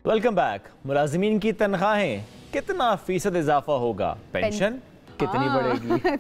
Welcome back. मुलाजिमीन की तनख्वाहें कितना फीसद इजाफा होगा, पेंशन कितनी बढ़ेगी?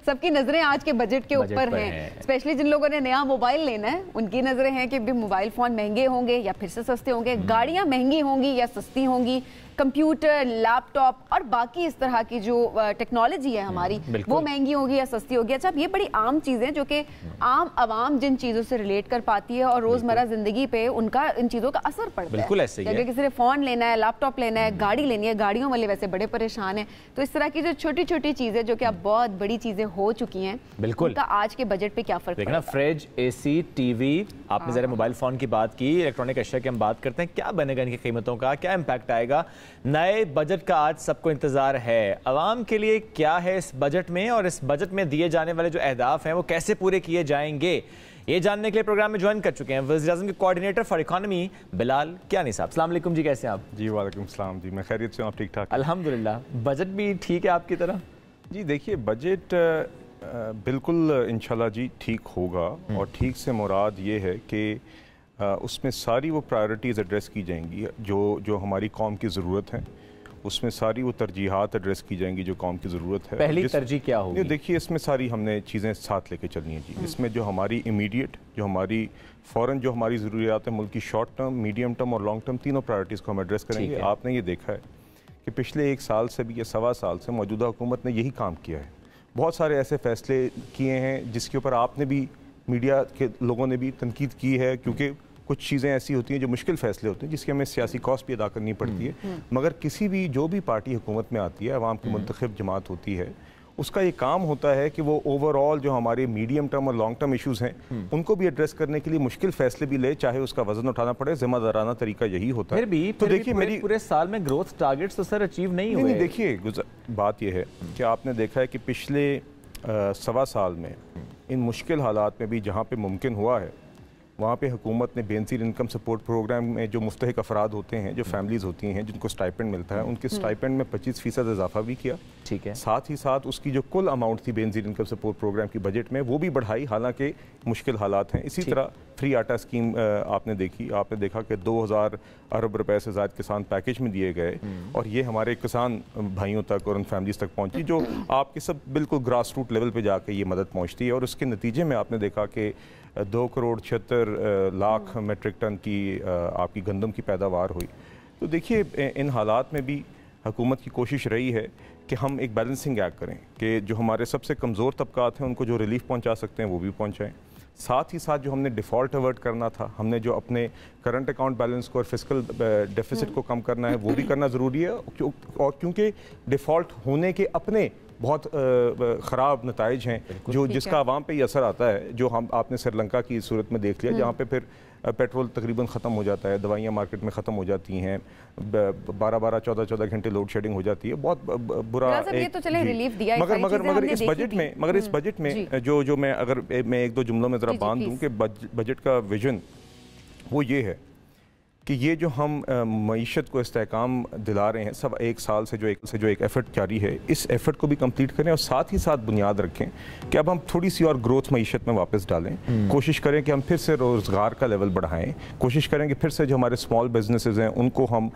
सबकी नजरें आज के बजट के ऊपर हैं। स्पेशली जिन लोगों ने नया मोबाइल लेना है उनकी नजरें हैं कि भी मोबाइल फोन महंगे होंगे या फिर से सस्ते होंगे, गाड़ियां महंगी होंगी या सस्ती होंगी, कंप्यूटर, लैपटॉप और बाकी इस तरह की जो टेक्नोलॉजी है हमारी वो महंगी होगी या सस्ती होगी। अच्छा, अब ये बड़ी आम चीजें जो कि आम आवाम जिन चीजों से रिलेट कर पाती है और रोजमर्रा जिंदगी पे उनका इन चीजों का असर पड़ता है। ऐसे ही अगर किसी ने फोन लेना है, लैपटॉप लेना है, गाड़ी लेनी है, गाड़ियों वाले वैसे बड़े परेशान है, तो इस तरह की जो छोटी छोटी चीजें जो कि अब बहुत बड़ी चीजें हो चुकी हैं, उनका आज के बजट पे क्या फर्क पड़ेगा? फ्रिज, एसी, टीवी, आपने जरा मोबाइल फोन की बात की, इलेक्ट्रॉनिक अशिया की हम बात करते हैं, क्या बनेगा इनकी कीमतों का, क्या इंपैक्ट आएगा? नए बजट का आज सबको इंतजार है। अवाम के लिए क्या है इस बजट में और इस बजट में दिए जाने वाले जो अहदाफ हैं वो कैसे पूरे किए जाएंगे, ये जानने के लिए प्रोग्राम में ज्वाइन कर चुके हैं वज़ीर-ए-आज़म के coordinator for economy Bilal Kiyani साहब। अस्सलाम वालेकुम जी, कैसे हैं आप? जी वालेकुम सलाम जी, मैं खैरियत से हूं, आप ठीक ठाक? अल्हम्दुलिल्लाह। बजट भी ठीक है आपकी तरह? जी देखिए, बजट बिल्कुल इंशाल्लाह जी ठीक होगा और ठीक से मुराद ये है कि उसमें सारी वो प्रायोरिटीज़ एड्रेस की जाएंगी जो हमारी कौम की ज़रूरत है, उसमें सारी वो तरजीहात एड्रेस की जाएंगी जो कौम की ज़रूरत है। पहली तरजीह क्या होगी? देखिए, इसमें सारी हमने चीज़ें साथ लेके चलनी है जी। इसमें जो हमारी इमीडिएट, जो हमारी फ़ौरन जो हमारी ज़रूरियात है मुल्क की, शॉर्ट टर्म, मीडियम टर्म और लॉन्ग टर्म, तीनों प्रायोरिटीज़ को हम एड्रेस करेंगे। आपने ये देखा है कि पिछले 1 साल से भी या सवा साल से मौजूदा हुकूमत ने यही काम किया है। बहुत सारे ऐसे फ़ैसले किए हैं जिसके ऊपर आपने भी, मीडिया के लोगों ने भी तनकीद की है, क्योंकि कुछ चीज़ें ऐसी होती हैं जो मुश्किल फ़ैसले होते हैं जिसकी हमें सियासी कॉस्ट भी अदा करनी पड़ती है। मगर किसी भी जो भी पार्टी हुकूमत में आती है, अवाम की मुंतखब जमात होती है, उसका ये काम होता है कि वो ओवरऑल जो हमारे मीडियम टर्म और लॉन्ग टर्म इश्यूज़ हैं उनको भी एड्रेस करने के लिए मुश्किल फ़ैसले भी ले, चाहे उसका वजन उठाना पड़े। जिम्मेदाराना तरीका यही होता है। तो देखिए, मेरी पूरे साल में ग्रोथ टारगेट्स तो सर अचीव नहीं हुए। देखिए, बात यह है कि आपने देखा है कि पिछले सवा साल में इन मुश्किल हालात में भी जहाँ पे मुमकिन हुआ है वहाँ पे हुकूमत ने बेनज़ीर इनकम सपोर्ट प्रोग्राम में जो मुस्तहिक अफराद होते हैं, जो फैमिलीज़ होती हैं जिनको स्टाइपेंड मिलता है, उनके स्टाइपेंड में 25% इजाफा भी किया। ठीक है। साथ ही साथ उसकी जो कुल अमाउंट थी बेनज़ीर इनकम सपोर्ट प्रोग्राम की बजट में, वो भी बढ़ाई, हालांकि मुश्किल हालात हैं। इसी तरह फ्री आटा स्कीम आपने देखा कि 2000 अरब रुपए से ज़्यादा किसान पैकेज में दिए गए और ये हमारे किसान भाइयों तक और उन फैमिलीज़ तक पहुँची जो आपके सब बिल्कुल ग्रास रूट लेवल पर जाके ये मदद पहुँचती है। और उसके नतीजे में आपने देखा कि 2 करोड़ 76 लाख मेट्रिक टन की आपकी गंदम की पैदावार हुई। तो देखिए, इन हालात में भी हुकूमत की कोशिश रही है कि हम एक बैलेंसिंग एक्ट करें कि जो हमारे सबसे कमज़ोर तबकात हैं उनको जो रिलीफ पहुंचा सकते हैं वो भी पहुंचाएं। साथ ही साथ जो हमने डिफ़ॉल्ट अवर्ट करना था, हमने जो अपने करंट अकाउंट बैलेंस को और फिस्कल डेफिसिट को कम करना है वो भी करना ज़रूरी है। और क्योंकि डिफ़ॉल्ट होने के अपने बहुत ख़राब नताइज हैं जो जिसका आवाम पे ही असर आता है, जो हम आपने श्रीलंका की सूरत में देख लिया, जहाँ पे फिर पेट्रोल तकरीबन ख़त्म हो जाता है, दवाइयाँ मार्केट में ख़त्म हो जाती हैं, 12-12, 14-14 घंटे लोड शेडिंग हो जाती है, बहुत बुरा। तो चले रिलीफ दिया मगर इस बजट में जो मैं अगर मैं 1-2 जुमलों में ज़रा बांध दूँ कि बजट का विजन वो ये है कि ये जो हम मईशत को इस्तेहकाम दिला रहे हैं, सब 1 साल से जो एक एफर्ट जारी है, इस एफर्ट को भी कंप्लीट करें और साथ ही साथ बुनियाद रखें कि अब हम थोड़ी सी और ग्रोथ मईशत में वापस डालें। कोशिश करें कि हम फिर से रोज़गार का लेवल बढ़ाएं, कोशिश करें कि फिर से जो हमारे स्मॉल बिजनेसेस हैं उनको हम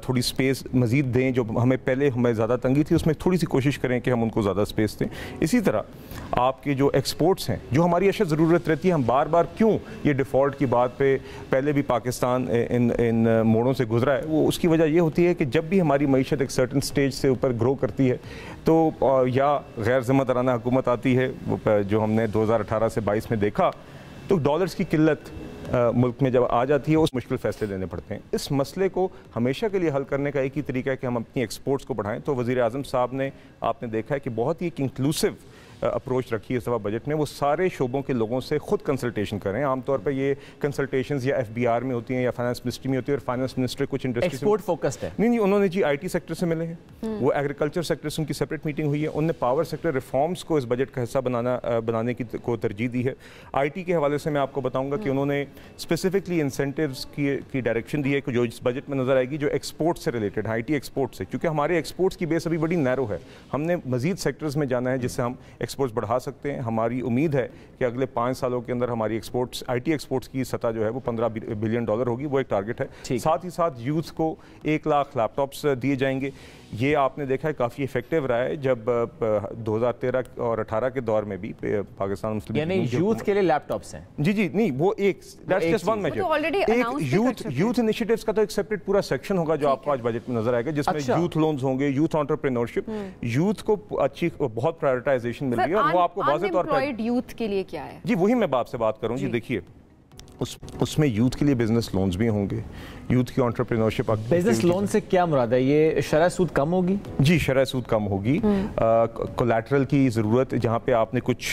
थोड़ी स्पेस मज़ीद दें। जो हमें ज़्यादा तंगी थी उसमें थोड़ी सी कोशिश करें कि हम उनको ज़्यादा स्पेस दें। इसी तरह आपके जो एक्सपोर्ट्स हैं, जो हमारी अशद ज़रूरत रहती है, हम बार बार क्यों ये डिफ़ॉल्ट की बात पे, पहले भी पाकिस्तान इन मोड़ों से गुजरा है, वो उसकी वजह ये होती है कि जब भी हमारी मईशत एक सर्टन स्टेज से ऊपर ग्रो करती है तो या गैर ज़िम्मेदाराना हुकूमत आती है, जो हमने 2018 से 22 में देखा, तो डॉलर्स की किल्लत मुल्क में जब आ जाती है उस मुश्किल फ़ैसले लेने पड़ते हैं। इस मसले को हमेशा के लिए हल करने का एक ही तरीका है कि हम अपनी एक्सपोर्ट्स को बढ़ाएं। तो वज़ीर-ए-आज़म साहब ने, आपने देखा है कि बहुत ही एक इंक्लूसिव अप्रोच रखी है इस दफ़ा बजट में। वो सारे शोबों के लोगों से खुद कंसल्टेशन करें। आमतौर पर ये कंसल्टेशंस या FBR में होती हैं या फाइनेंस मिनिस्ट्री में होती है, और फाइनेंस मिनिस्टर कुछ इंडस्ट्री एक्सपोर्ट फोकस्ड है। नहीं, उन्होंने जी IT सेक्टर से मिले हैं, वो एग्रीकल्चर सेक्टर से उनकी सेपरेट मीटिंग हुई है। उन्होंने पावर सेक्टर रिफॉर्म्स को इस बजट का हिस्सा बनाने को तरजीह दी है। IT के हवाले से मैं आपको बताऊँगा कि उन्होंने स्पेसिफिकली इंसेंटिव्स की डायरेक्शन दी है जो इस बजट में नजर आएगी, जो एक्सपोर्ट से रिलेटेड है, IT एक्सपोर्ट से, क्योंकि हमारे एक्सपोर्ट्स की बेस अभी बड़ी नैरो है। हमने मजीद सेक्टर्स में जाना है जिससे हम एक्सपोर्ट्स बढ़ा सकते हैं। हमारी उम्मीद है कि अगले 5 सालों के अंदर हमारी एक्सपोर्ट्स, IT एक्सपोर्ट्स की सतह जो है वो $15 बिलियन होगी, वो एक टारगेट है। साथ ही साथ यूथ को 1 लाख लैपटॉप्स दिए जाएंगे। ये आपने देखा है काफ़ी इफेक्टिव रहा है, जब 2013 और 18 के दौर में भी पाकिस्तान मुस्लिम यानी यूथ के लिए लैपटॉप्स हैं। जी नहीं, वो एक जस्ट वन मेजर, एक यूथ इनिशिएटिव्स का तो एक सेपरेट पूरा सेक्शन होगा जो आपको आज बजट में नजर आएगा, जिसमें यूथ लोन्स होंगे, यूथ एंटरप्रेन्योरशिप, यूथ को अच्छी बहुत प्रायोरिटाइजेशन मिल रही है और वो आपको वाज़ेह तौर पर यूथ के लिए क्या है। जी वही मैं आपसे बात करूं जी, देखिए उसमें यूथ के लिए बिजनेस लोन्स भी होंगे, यूथ की एंटरप्रेन्योरशिप। बिजनेस लोन से क्या मुराद है? ये शरह सूद कम होगी? जी शरह सूद कम होगी। कोलैटरल की ज़रूरत, जहाँ पे आपने कुछ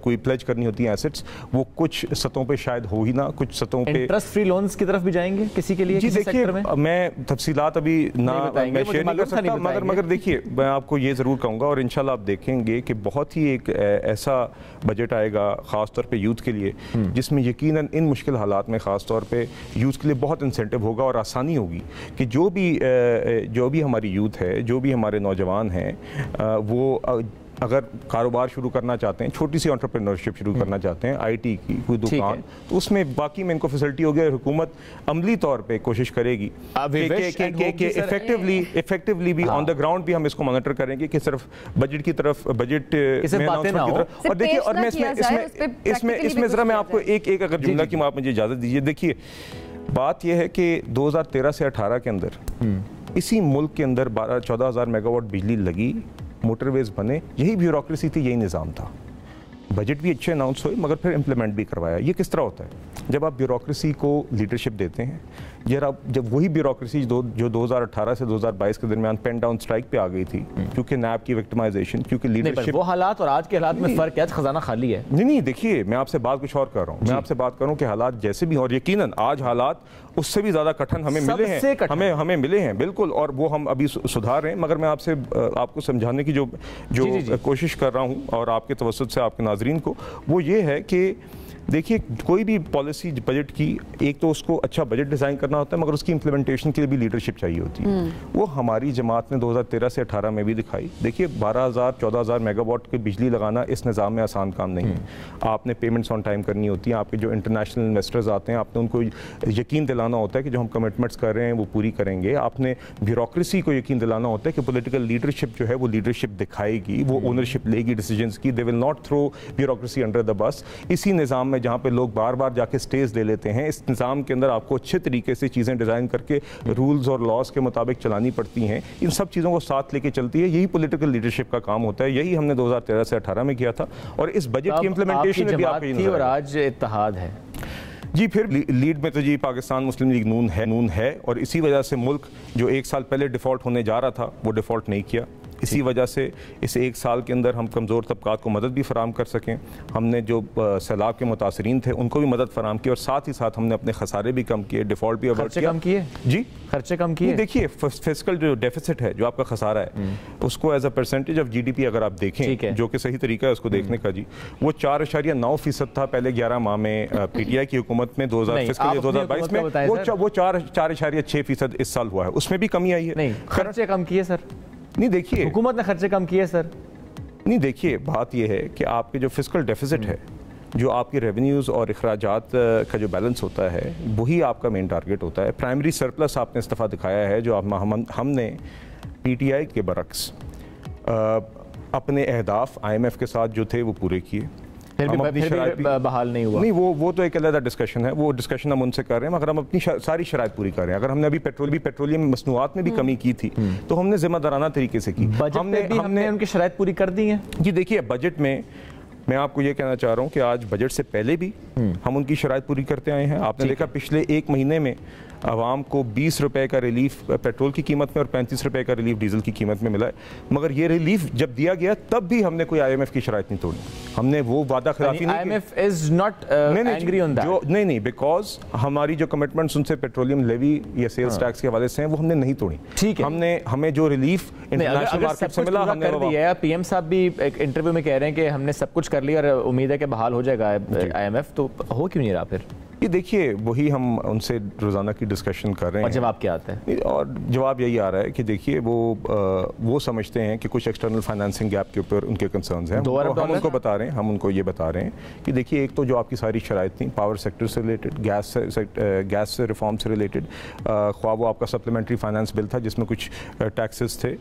कोई प्लेज करनी होती है एसेट्स, वो कुछ सतहों पे शायद हो ही ना, कुछ सतहों पे इंटरेस्ट फ्री लोन्स की तरफ भी जाएंगे किसी के लिए? जी देखिए, मैं तफसीलात अभी ना मैं शेयर नहीं कर सकता, मगर देखिए मैं आपको ये ज़रूर कहूँगा और इंशाल्लाह आप देखेंगे कि बहुत ही एक ऐसा बजट आएगा ख़ास तौर पे यूथ के लिए, जिसमें यकीनन इन मुश्किल हालात में ख़ास तौर पे यूथ के लिए बहुत इंसेंटिव होगा और आसानी होगी कि जो भी हमारी यूथ है, जो भी हमारे नौजवान हैं, वो अगर कारोबार शुरू करना चाहते हैं, छोटी सी एंटरप्रेन्योरशिप शुरू करना चाहते हैं, IT की कोई दुकान, तो उसमें बाकी में इनको फैसिलिटी होगी। हुकूमत अमली तौर पे कोशिश करेगी कि इफेक्टिवली भी ऑन द ग्राउंड भी हम इसको मॉनिटर करेंगे कि सिर्फ बजट की तरफ, बजट में और देखिए, और मैं इसमें जरा मैं आपको एक अगर जुमला की आप मुझे इजाजत दीजिए। देखिए बात यह है कि 2013 से 18 के अंदर इसी मुल्क के अंदर 14,000 मेगावाट बिजली लगी, मोटरवेज बने, यही ब्यूरोक्रेसी थी, यही निज़ाम था। बजट भी अच्छे अनाउंस हुए मगर फिर इम्प्लीमेंट भी करवाया। ये किस तरह होता है? जब आप ब्यूरोक्रेसी को लीडरशिप देते हैं, जब वही ब्यूरोक्रेसी जो 2018 से 2022 के दरमियान पेन डाउन स्ट्राइक पे आ गई थी, क्योंकि नैब की विक्टिमाइजेशन, क्योंकि लीडरशिप, वो हालात और आज के हालात में फ़र्क है, खजाना खाली है। नहीं देखिए, मैं आपसे बात कुछ और कर रहा हूँ। मैं आपसे बात करूँ कि हालात जैसे भी, और यकीनन आज हालात उससे भी ज़्यादा कठिन हमें मिले हैं, हमें मिले हैं बिल्कुल, और वो हम अभी सुधार रहे हैं। मगर मैं आपको समझाने की जो कोशिश कर रहा हूँ और आपके तवज्जुह से आपके नाजरीन को, वो ये है कि देखिए कोई भी पॉलिसी बजट की, एक तो उसको अच्छा बजट डिज़ाइन करना होता है, मगर उसकी इम्प्लीमेंटेशन के लिए भी लीडरशिप चाहिए होती है। वो हमारी जमात ने 2013 से 18 में भी दिखाई। देखिए 12,000-14,000 मेगावाट की बिजली लगाना इस निज़ाम में आसान काम नहीं है। आपने पेमेंट्स ऑन टाइम करनी होती हैं, आपके जो इंटरनेशनल इन्वेस्टर्स आते हैं, आपने उनको यकीन दिलाना होता है कि जो हम कमिटमेंट्स कर रहे हैं वो पूरी करेंगे। आपने ब्यूरोक्रेसी को यकीन दिलाना होता है कि पॉलिटिकल लीडरशिप जो है वो लीडरशिप दिखाएगी, वो ओनरशिप लेगी डिसीजंस की। They will not throw bureaucracy under the bus. इसी निज़ाम में जहाँ पे लोग बार बार जाके स्टेज ले लेते हैं, इस निज़ाम के अंदर आपको अच्छे तरीके से चीज़ें डिज़ाइन करके रूल्स और लॉज के मुताबिक चलानी पड़ती हैं। इन सब चीज़ों को साथ लेके चलती है, यही पॉलिटिकल लीडरशिप का काम होता है। यही हमने 2013 से 18 में किया था और इस बजट की इम्प्लीमेंटेशन में भी आपकी और आज इत्तेहाद है। जी फिर लीड में तो जी पाकिस्तान मुस्लिम लीग नून है और इसी वजह से मुल्क जो 1 साल पहले डिफ़ॉल्ट होने जा रहा था वो डिफ़ॉल्ट नहीं किया। इसी वजह से इस 1 साल के अंदर हम कमज़ोर तबकात को मदद भी फराम कर सकें। हमने जो सैलाब के मुतासरीन थे उनको भी मदद फराम की और साथ ही साथ हमने अपने खसारे भी कम किए, डिफ़ॉल्ट भी अवॉइड किया। कम किए जी, खर्चे कम किए। देखिए फिस्कल जो डेफिसिट है, जो आपका खसारा है, उसको as a percentage of GDP अगर आप देखें, जो कि सही तरीका है उसको देखने का जी, वो 4.9% था पहले 11 माह में PTI की हुकूमत में 2022 में, वो 4.6% इस साल हुआ है, उसमें भी कमी आई है। नहीं, खर्चे कम किए सर। नहीं देखिए, हुकूमत ने खर्चे कम किए सर। नहीं देखिए, बात यह है कि आपके जो फिस्कल डेफिसिट है, जो आपके रेवेन्यूज़ और अखराजात का जो बैलेंस होता है, वही आपका मेन टारगेट होता है। प्राइमरी सरप्लस आपने इस दफ़ा दिखाया है, जो हमने PTI के बरक्स अपने अहदाफ IMF के साथ जो थे वो पूरे किए। फिर भी बहाल नहीं हुआ। नहीं, वो तो एक अलग डिस्कशन है, वो डिस्कशन हम उनसे कर रहे हैं, मगर हम अपनी सारी शराइत पूरी कर रहे हैं। अगर हमने अभी पेट्रोलियम मसनूआत में भी कमी की थी तो हमने जिम्मेदाराना तरीके से की। हमने उनकी शराइत पूरी कर दी है। जी देखिए, बजट में मैं आपको ये कहना चाह रहा हूँ कि आज बजट से पहले भी हम उनकी शराइत पूरी करते आए हैं। आपने देखा पिछले 1 महीने में आवाम को 20 रुपए का रिलीफ पेट्रोल की कीमत में और 35 रुपए का रिलीफ डीजल की कीमत में मिला है। मगर ये रिलीफ जब दिया गया तब भी हमने कोई IMF की शराइत नहीं तोड़ी। हमने वो वादा खिलाफी नहीं की। IMF is not angry on that। नहीं, बिकॉज हमारी जो कमिटमेंट्स उनसे पेट्रोलियम लेवी या सेल्स टैक्स के हवाले से हैं वो हमने नहीं तोड़ी। ठीक है, हमें जो रिलीफ इंटरनेशनल मार्केट से मिला हमने कर दिया है। PM साहब भी एक इंटरव्यू में कह रहे हैं कि हमने सब कुछ कर लिया और उम्मीद है कि बहाल हो जाएगा IMF, तो हो क्यों नहीं रहा फिर? ये देखिए वही हम उनसे रोज़ाना की डिस्कशन कर रहे हैं। और जवाब क्या आता है? और जवाब यही आ रहा है कि देखिए वो समझते हैं कि कुछ एक्सटर्नल फाइनेंसिंग गैप के ऊपर उनके कंसर्न्स हैं। हम उनको बता रहे हैं, हम उनको ये बता रहे हैं कि देखिए एक तो जो आपकी सारी शराइत थी पावर सेक्टर से रिलेटेड, गैस से रिफॉर्म से रिलेटेड, ख्वाह वो आपका सप्लीमेंट्री फाइनेंस बिल था जिसमें कुछ टैक्सेस थे,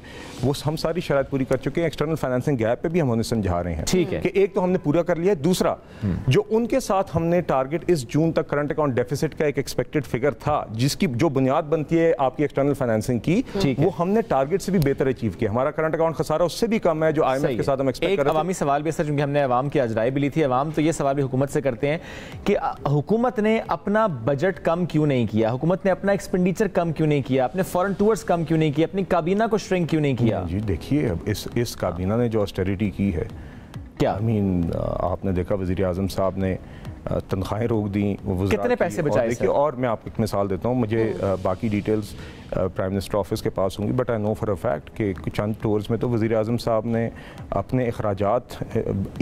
वो हम सारी शराइत पूरी कर चुके हैं। एक्सटर्नल फाइनेंसिंग गैप पे भी हम उन्हें समझा रहे हैं, ठीक है, कि एक तो हमने पूरा कर लिया। दूसरा जो उनके साथ हमने टारगेट इस जून तक करंट अकाउंट डेफिसिट का एक एक्सपेक्टेड फिगर था जिसकी जो बुनियाद बनती है आपकी एक्सटर्नल फाइनेंसिंग की, वो हमने टारगेट से भी बेहतर अचीव किया। हमारा करंट अकाउंट खसारा उससे भी कम है जो आईएमएफ के साथ हम एक्सपेक्ट कर रहे थे। अवामी सवाल भी सर, क्योंकि हमने अवाम की आज राय भी ली थी, अवाम तो ये सवाल भी हुकूमत से करते हैं कि हुकूमत ने अपना बजट कम क्यों नहीं किया, हुकूमत ने अपना एक्सपेंडिचर कम क्यों नहीं किया, अपने फॉरेन टूर्स कम क्यों नहीं किया, अपनी काबीना को श्रिंक क्यों नहीं किया? जी देखिए अब इस काबीना ने जो ऑस्टेरिटी की है, क्या आपने देखा वज़ीर आज़म साहब ने तनख्वाहें रोक दी, कितने पैसे बचाए? देखिए और मैं आपको एक मिसाल देता हूँ, मुझे बाकी डिटेल्स प्राइम मिनिस्टर ऑफिस के पास होंगी, but I know for a fact कि चंद टूर्स में तो वज़ीर आज़म साहब ने अपने अखराजात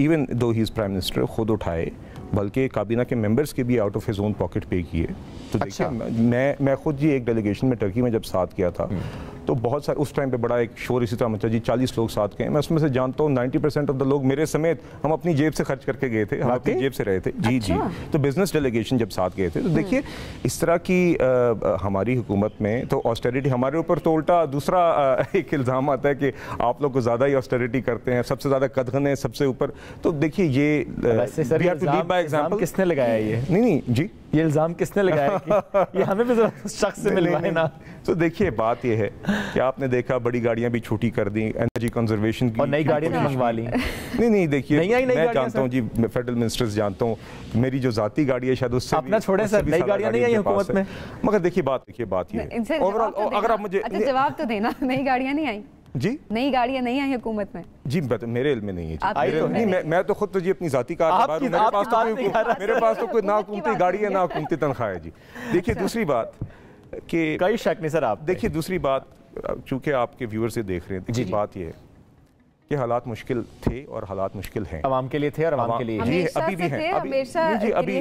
even though he is prime minister खुद उठाए, बल्कि काबीना के मेंबर्स के भी out of his own pocket पे किए। तो देखिए मैं खुद जी एक डेलीगेशन में टर्की में जब साथ किया था तो बहुत सारे उस टाइम पे बड़ा एक शोर इसी तरह मचा जी, 40 लोग साथ गए, मैं उसमें से जानता हूँ 90% ऑफ द लोग मेरे समेत हम अपनी जेब से खर्च करके गए थे, हम अपनी जेब से रहे थे। जी जी, तो बिजनेस डेलीगेशन जब साथ गए थे तो देखिए इस तरह की हमारी हुकूमत में तो ऑस्टेरिटी हमारे ऊपर तो उल्टा दूसरा एक इल्ज़ाम आता है कि आप लोग को ज़्यादा ही ऑस्टेरिटी करते हैं, सबसे ज़्यादा कदगन है सबसे ऊपर। तो देखिए ये एग्जाम्पल किसने लगाया? ये नहीं जी, ये इल्ज़ाम किसने लगाया कि ये हमें भी शख्स से मिलवाए ना? तो देखिए बात ये है कि आपने देखा बड़ी गाड़ियां भी छोटी कर दी, एनर्जी कंजर्वेशन की, और नई गाड़ियां भी मंगवा ली। नहीं देखिए मैं जानता हूं जी, फेडरल मिनिस्टर्स जानता हूं, मेरी जो जाती गाड़ी है शायद उससे अपना छोड़े सर, नई गाड़ियां नहीं आई हुकूमत में। मगर देखिए बात ये ओवरऑल अगर आप मुझे जवाब तो देना, नई गाड़ियां नहीं आई जी, नई गाड़ियां नहीं आई हुकूमत में जी, मेरे इल्म में नहीं है जी। मैं तो खुद तो जी अपनी जाती कार मेरे पास तो कोई ना हुकूमती गाड़ी है ना हुकूमती तनख्वाह है जी। देखिए दूसरी बात कि कई शक नहीं सर आप, देखिए दूसरी बात, चूंकि आपके व्यूअर से देख रहे हैं, देखिए बात ये है कि हालात मुश्किल थे और हालात मुश्किल हैं, आवाम के लिए थे और आवाम के लिए जी अभी भी हैं, अभी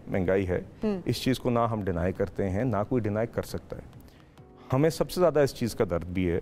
महंगाई है, इस चीज़ को ना हम डिनाई करते हैं ना कोई डिनाई कर सकता है। हमें सबसे ज़्यादा इस चीज़ का दर्द भी है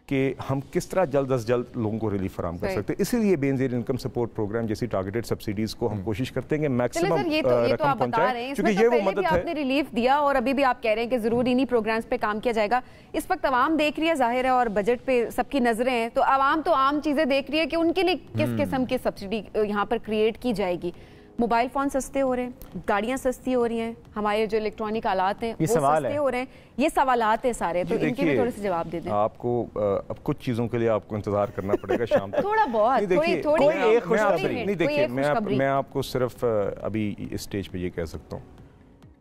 कि हम किस तरह जल्द अज जल्द लोगों को रिलीफ फराहम कर सकते हैं। इसीलिए बेनज़ीर इनकम सपोर्ट प्रोग्राम जैसी टारगेटेड सब्सिडीज को हम कोशिश करते हैं कि मैक्सिमम रकम पहुंचाएं, क्योंकि ये वो मदद है। आपने रिलीफ दिया और अभी भी आप कह रहे हैं कि जरूर इन्हीं प्रोग्राम्स पे काम किया जाएगा। इस वक्त आवाम देख रही है, जाहिर है, और बजट पे सबकी नजरें हैं, तो आवाम तो आम चीजें देख रही है कि उनके लिए किस किस्म की सब्सिडी यहाँ पर क्रिएट की जाएगी। मोबाइल फोन सस्ते हो रहे हैं, गाड़ियां सस्ती हो रही हैं, हमारे जो इलेक्ट्रॉनिक आलात हैं वो सस्ते हो रहे हैं, ये सवालात है सारे, तो इनके भी थोड़े से जवाब दे दें। आपको अब कुछ चीजों के लिए आपको इंतजार करना पड़ेगा शाम तक थोड़ा बहुत नहीं देखिए मैं आपको सिर्फ अभी इस स्टेज पे ये कह सकता हूँ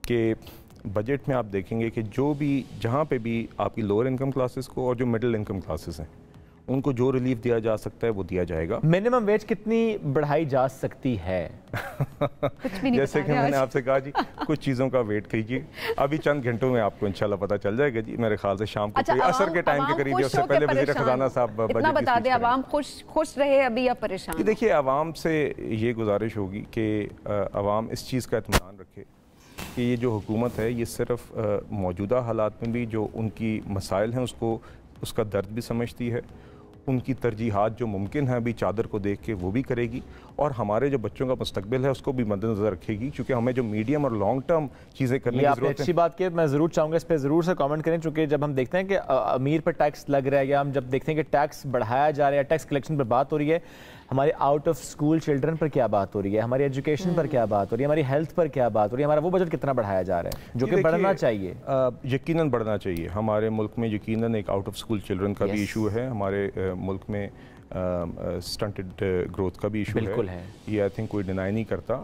कि बजट में आप देखेंगे कि जो भी जहाँ पे भी आपकी लोअर इनकम क्लासेस को और जो मिडिल इनकम क्लासेस हैं उनको जो रिलीफ दिया जा सकता है वो दिया जाएगा। मिनिमम वेज कितनी बढ़ाई जा सकती है? जैसे कि मैंने आपसे कहा जी, कुछ चीज़ों का वेट कीजिए, अभी चंद घंटों में आपको इंशाल्लाह पता चल जाएगा जी। मेरे ख्याल से शाम को असर के टाइम के करीब, उससे पहले वज़ीर ख़ज़ाना साहब इतना बता दें, आवाम खुश रहे अभी या परेशान? देखिए आवाम से ये गुजारिश होगी कि आवाम इस चीज़ का इत्मीनान रखे कि ये जो हुकूमत है ये सिर्फ मौजूदा हालात में भी जो उनकी मसाइल हैं उसका दर्द भी समझती है, उनकी तरजीहात जो मुमकिन है अभी चादर को देख के वो भी करेगी, और हमारे जो बच्चों का मुस्तकबिल है उसको भी मद्देनजर रखेगी, क्योंकि हमें जो मीडियम और लॉन्ग टर्म चीज़ें करने की ज़रूरत है। अच्छी बात की, मैं ज़रूर चाहूँगा इस पर ज़रूर से कमेंट करें, चूँकि जब हम देखते हैं कि अमीर पर टैक्स लग रहा है या हम जब देखते हैं कि टैक्स बढ़ाया जा रहा है, टैक्स कलेक्शन पर बात हो रही है, हमारे आउट ऑफ स्कूल चिल्ड्रन पर क्या बात हो रही है, हमारी एजुकेशन पर क्या बात हो रही है, हमारी हेल्थ पर क्या बात हो रही है, हमारा वो बजट कितना बढ़ाया जा रहा है जो कि बढ़ना चाहिए? यकीनन बढ़ना चाहिए। हमारे मुल्क में यकीनन एक आउट ऑफ स्कूल चिल्ड्रन का भी इशू है, हमारे मुल्क में स्टंटेड ग्रोथ का भी इशू है, ये आई थिंक कोई डिनाई नहीं करता।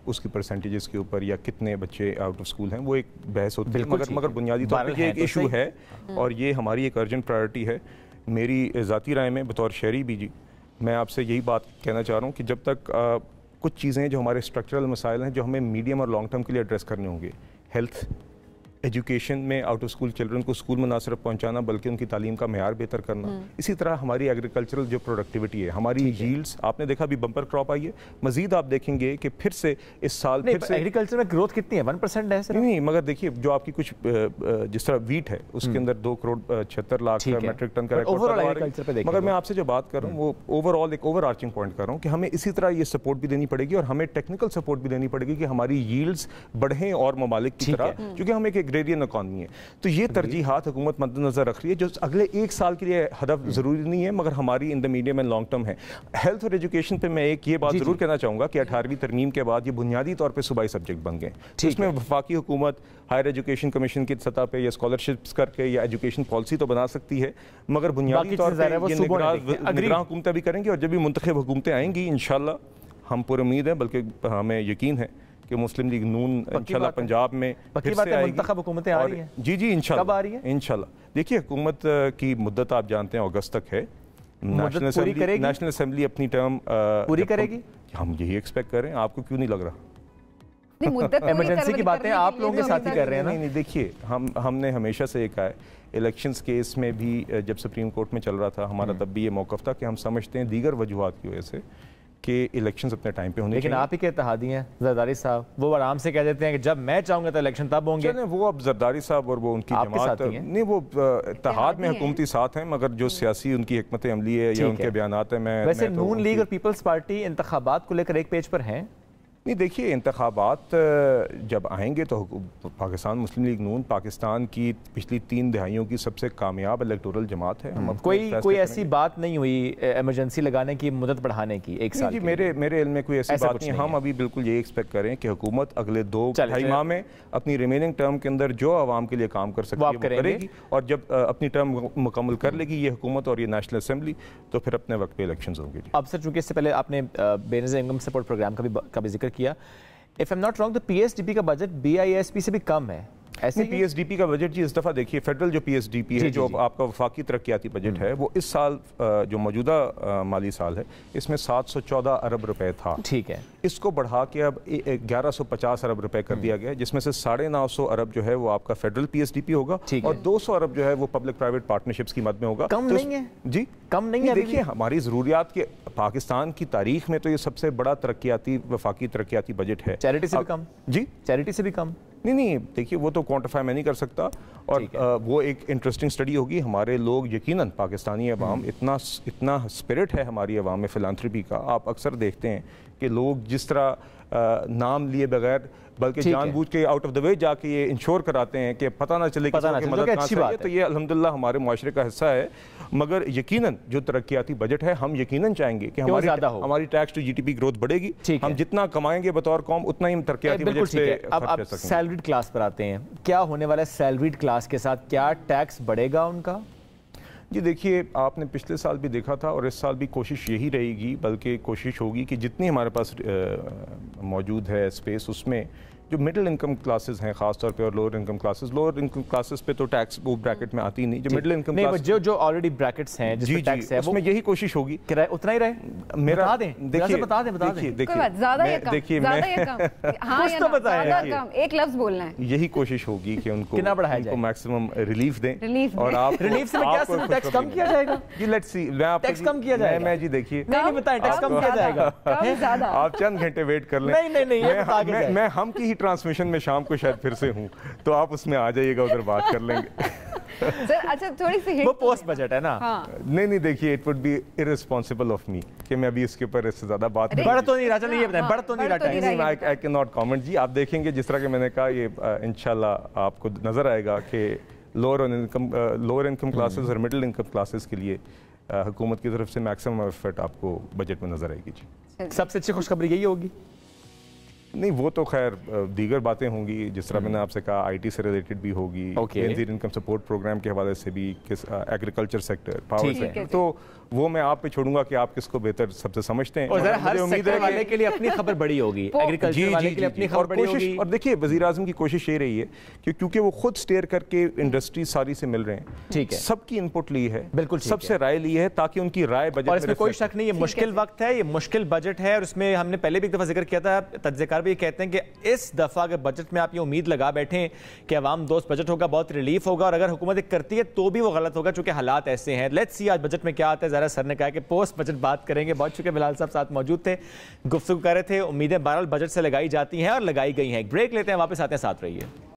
उसकी परसेंटेजेस के ऊपर या कितने बच्चे आउट ऑफ स्कूल हैं वो एक बहस होती है, मगर बुनियादी तौर पर ये एक इशू है और ये हमारी एक अर्जेंट प्रायोरिटी है। मेरी ज़ाती राय में बतौर शहरी भी जी मैं आपसे यही बात कहना चाह रहा हूँ कि जब तक कुछ चीज़ें जो हमारे स्ट्रक्चरल मसाइल हैं जो हमें मीडियम और लॉन्ग टर्म के लिए एड्रेस करने होंगे, हेल्थ, एजुकेशन में आउट ऑफ स्कूल चिल्ड्रन को स्कूल में ना सिर्फ पहुंचाना बल्कि उनकी तालीम का मेयार बेहतर करना। इसी तरह हमारी एग्रीकल्चरल जो प्रोडक्टिविटी है, हमारी यील्ड्स, आपने देखा अभी बम्पर क्रॉप आई है, मजीद आप देखेंगे कि फिर से इस साल फिर से एग्रीकल्चर में ग्रोथ कितनी है, 1% है? नहीं, मगर देखिए जो आपकी कुछ जिस तरह वीट है उसके अंदर 2 करोड़ 76 लाख मेट्रिक टन का रिकॉर्ड, मगर मैं आपसे जो बात कर रहा हूँ वो ओवरऑल एक ओवर आर्चिंग पॉइंट कर रहा हूँ कि हमें इसी तरह ये सपोर्ट भी देनी पड़ेगी और हमें टेक्निकल सपोर्ट भी देनी पड़ेगी कि हमारी यील्ड्स बढ़ें और ममालिक की तरह, क्योंकि हम एक एग्रेरियन इकॉनमी है। तो ये तरजीहात हुकूमत मद्देनजर रख रही है जो अगले 1 साल के लिए हदफ जरूरी नहीं है मगर हमारी in the medium and long term है। हेल्थ और एजुकेशन पे मैं एक ये बात जरूर कहना चाहूँगा कि 18वीं तरमीम के बाद ये बुनियादी तौर पर सूबाई सब्जेक्ट बन गए, इसमें वफाकी हुकूमत हायर एजुकेशन कमीशन की सतह पे या स्कॉलरशिप्स करके या एजुकेशन पॉलिसी तो बना सकती है मगर बुनियादी तौर पर निगरान हुकूमतें भी करेंगी और जब भी मुंतखब हुकूमतें आएंगी इंशाल्लाह हम पूरी उम्मीद है बल्कि हमें यकीन है कि मुस्लिम लीग नून इंशाल्लाह पंजाब में फिर से आएगी। मुंतखब हुकूमतें आ रही हैं? जी इंशाल्लाह। कब आ रही है? इंशाल्लाह। देखिए हुकूमत की मुद्दत आप जानते हैं अगस्त तक है। नेशनल असेंबली अपनी टर्म पूरी करेगी, हम यही एक्सपेक्ट कर रहे हैं। आपको क्यों नहीं लग रहा? इमरजेंसी की बातें आप लोगों के साथ ही कर रहे हैं ना? नहीं, देखिए हमने हमेशा से एक है, इलेक्शंस केस में भी जब सुप्रीम कोर्ट में चल रहा था हमारा तब भी ये मौक़िफ़ था कि हम समझते हैं दीगर वजूहात की वजह से कि इलेक्शंस अपने टाइम पे होने लेकिन आप ही के इत्तेहादी हैं जरदारी साहब, वो आराम से कह देते हैं कि जब मैं चाहूंगा तो इलेक्शन तब होंगे। वो अब जरदारी साहब और वो उनकी जमात नहीं, वो इत्तेहाद में हुकूमती साथ हैं मगर जो सियासी उनकी हिकमत अमली है या उनके बयानात है। मैं वैसे नून लीग और पीपल्स पार्टी इंतखाबात को लेकर एक पेज पर हैं? नहीं, देखिए इंतखाबात जब आएंगे तो पाकिस्तान मुस्लिम लीग नून पाकिस्तान की पिछली 3 दहाइयों की सबसे कामयाब इलेक्टोरल जमात है। हम कोई ऐसी बात नहीं हुई इमरजेंसी लगाने की, मुद्दत बढ़ाने की 1 साल? जी, मेरे इल्म में कोई ऐसी बात नहीं है। हम अभी बिल्कुल ये एक्सपेक्ट करें कि हुकूमत अगले 2-2.5 माह में अपनी रिमेनिंग टर्म के अंदर जो आवाम के लिए काम कर सकती है वो करेगी और जब अपनी टर्म मुकम्मल कर लेगी ये हुकूमत और ये नेशनल असेंबली तो फिर अपने वक्त पे इलेक्शंस होंगे। अब सर चूंकि इससे पहले आपने बेनज़ीर इनकम सपोर्ट प्रोग्राम का भी जिक्र किया, if I am not wrong तो पीएसडीपी का बजट बीआईएसपी से भी कम है ऐसे? पीएसडीपी का बजट जी इस दफा देखिए फेडरल जो पीएसडीपी है जो आपका वफाकी तरक्याती बजट है वो इस साल जो मौजूदा माली साल है इसमें 714 अरब रुपए था। ठीक है, इसको बढ़ा के अब 1150 अरब रुपए कर दिया गया जिसमें से 950 अरब जो है वो आपका फेडरल पीएसडीपी होगा और 200 अरब जो है वो पब्लिक प्राइवेट पार्टनरशिप्स की मद में होगा। कम नहीं है जी, कम नहीं है। देखिए हमारी जरूरियात के पाकिस्तान की तारीख में तो ये सबसे बड़ा तरक्याती वफाकी तरक्याती बजट है। चैरिटी से भी कम? जी, चैरिटी से भी कम? नहीं, देखिए वो तो क्वांटिफाई मैं नहीं कर सकता और वो एक इंटरेस्टिंग स्टडी होगी। हमारे लोग यकीनन पाकिस्तानी अवाम इतना स्पिरिट है हमारी अवाम में फिलांथ्रपी का। आप अक्सर देखते हैं कि लोग जिस तरह नाम लिए बगैर बल्कि जानबूझ के आउट ऑफ द वे जाके ये इंश्योर कराते हैं कि पता ना चले कि मदद ना चाहिए, तो ये अल्हम्दुलिल्लाह हमारे मुआशरे का हिस्सा है। मगर यकीनन जो तरक्याती बजट है हम यकीनन चाहेंगे कि हमारी टैक्स टू जीडीपी ग्रोथ बढ़ेगी। हम जितना कमाएंगे बतौर कौम उतना ही तरक्याती बजट से अब सैलरीड क्लास पर आते हैं, क्या होने वाला है सैलरीड क्लास के साथ? क्या टैक्स बढ़ेगा उनका? जी देखिए, आपने पिछले साल भी देखा था और इस साल भी कोशिश यही रहेगी, बल्कि कोशिश होगी कि जितनी हमारे पास मौजूद है स्पेस उसमें जो मिडिल इनकम क्लासेस हैं खास तौर पे और लोअर इनकम क्लासेस पे तो टैक्स वो ब्रैकेट में आती नहीं। जो मिडिल इनकम क्लास जो ऑलरेडी ब्रैकेट्स हैं जिसमें टैक्स है उसमें यही कोशिश होगी कि उतना ही रहे। मेरा बता दें, बता दें एक लफ्ज बोलना है, यही कोशिश होगी कि उनको मैक्सिमम रिलीफ दें और आप रिलीफ से क्या सिर्फ टैक्स कम किया जाएगा? जी लेट्स सी, टैक्स कम किया जाएगा। मैं जी देखिए नहीं बताएं टैक्स कम किया जाएगा, आप चंद घंटे वेट कर लें। नहीं मैं हम की ट्रांसमिशन में शाम को शायद फिर से हूँ तो आप उसमें आ जाइएगा, उधर बात कर लेंगे। सर अच्छा थोड़ी सी हिंट, वो पोस्ट बजट है ना? हाँ। नहीं देखिए it would be irresponsible of me कि मैं अभी इसके ऊपर इससे ज्यादा बात बढ़ तो नहीं राजा, नहीं ये बताएं बढ़ तो नहीं रहा। आई कैन नॉट कमेंट जी। आप देखेंगे जिस तरह के मैंने कहा ये इंशाल्लाह आपको नजर आएगा कि लोअर इनकम क्लासेस और मिडिल इनकम क्लासेस के लिए हुकूमत की तरफ से मैक्सिमम एफर्ट आपको बजट में नजर आएगी जी। सबसे अच्छी खुशखबरी यही होगी? नहीं, वो तो खैर दीगर बातें होंगी जिस तरह मैंने आपसे कहा आईटी से रिलेटेड भी होगी, बेनज़ीर इनकम सपोर्ट प्रोग्राम के हवाले से भी, एग्रीकल्चर सेक्टर, पावर सेक्टर, तो वो मैं आप पे छोड़ूंगा कि आप किसको बेहतर सबसे समझते हैं। और हर सेक्टर वाले के लिए अपनी खबर बड़ी होगी, एग्रीकल्चर वाले के लिए अपनी खबर बड़ी होगी। और देखिए वज़ीर आज़म की कोशिश ये रही है कि क्योंकि वो खुद स्टेयर करके इंडस्ट्री सारी से मिल रहे हैं, ठीक है, सबकी इनपुट ली है, बिल्कुल सबसे राय ली है ताकि उनकी राय बजट में, इसमें कोई शक नहीं, ये मुश्किल वक्त है, ये मुश्किल बजट है और उसमें हमने पहले भी एक दफा जिक्र किया था, तज्ज़ेकार बार भी कहते हैं कि इस दफ़ा अगर बजट में आप ये उम्मीद लगा बैठें कि अवाम दोस्त बजट होगा, बहुत रिलीफ होगा, और अगर हुकूमत करती है तो भी वो गलत होगा चूंकि हालात ऐसे हैं। लेट्स सी आज बजट में क्या आता है। ज़रा सर ने कहा कि पोस्ट बजट बात करेंगे। बहुत शुक्रिया बिलाल साहब साथ मौजूद थे, गुफ्तगू कर रहे थे। उम्मीदें बहरहाल बजट से लगाई जाती हैं और लगाई गई हैं। एक ब्रेक लेते हैं, वापस आते हैं, साथ रहिए।